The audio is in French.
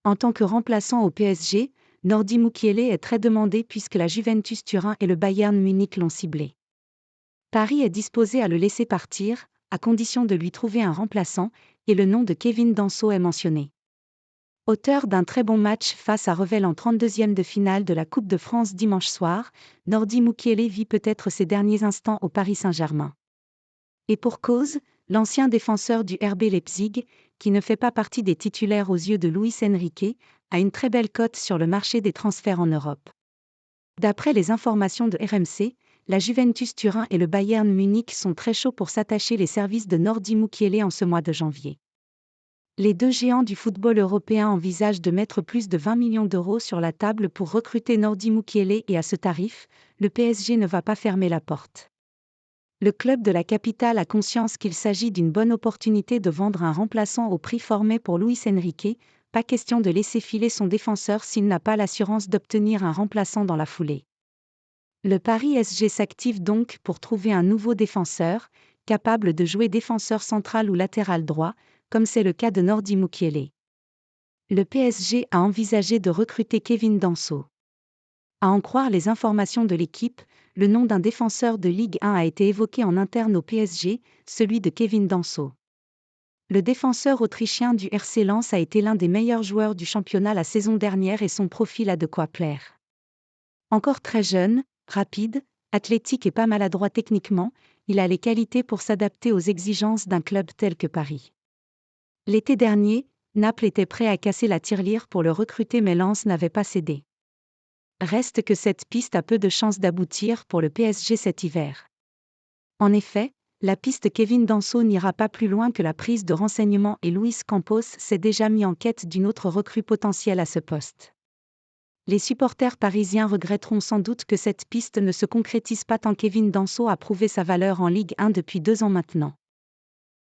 En tant que remplaçant au PSG, Nordi Mukiele est très demandé puisque la Juventus Turin et le Bayern Munich l'ont ciblé. Paris est disposé à le laisser partir, à condition de lui trouver un remplaçant, et le nom de Kevin Danso est mentionné. Auteur d'un très bon match face à Revel en 32e de finale de la Coupe de France dimanche soir, Nordi Mukiele vit peut-être ses derniers instants au Paris Saint-Germain. Et pour cause, l'ancien défenseur du RB Leipzig, qui ne fait pas partie des titulaires aux yeux de Luis Enrique, a une très belle cote sur le marché des transferts en Europe. D'après les informations de RMC, la Juventus Turin et le Bayern Munich sont très chauds pour s'attacher les services de Nordi Mukiele en ce mois de janvier. Les deux géants du football européen envisagent de mettre plus de 20 millions d'euros sur la table pour recruter Nordi Mukiele et à ce tarif, le PSG ne va pas fermer la porte. Le club de la capitale a conscience qu'il s'agit d'une bonne opportunité de vendre un remplaçant au prix formé pour Luis Enrique, pas question de laisser filer son défenseur s'il n'a pas l'assurance d'obtenir un remplaçant dans la foulée. Le Paris SG s'active donc pour trouver un nouveau défenseur, capable de jouer défenseur central ou latéral droit, comme c'est le cas de Nordi Mukiele. Le PSG a envisagé de recruter Kevin Danso. À en croire les informations de l'équipe, le nom d'un défenseur de Ligue 1 a été évoqué en interne au PSG, celui de Kevin Danso. Le défenseur autrichien du RC Lens a été l'un des meilleurs joueurs du championnat la saison dernière et son profil a de quoi plaire. Encore très jeune, rapide, athlétique et pas maladroit techniquement, il a les qualités pour s'adapter aux exigences d'un club tel que Paris. L'été dernier, Naples était prêt à casser la tirelire pour le recruter mais Lens n'avait pas cédé. Reste que cette piste a peu de chances d'aboutir pour le PSG cet hiver. En effet, la piste Kevin Danso n'ira pas plus loin que la prise de renseignements et Luis Campos s'est déjà mis en quête d'une autre recrue potentielle à ce poste. Les supporters parisiens regretteront sans doute que cette piste ne se concrétise pas tant Kevin Danso a prouvé sa valeur en Ligue 1 depuis 2 ans maintenant.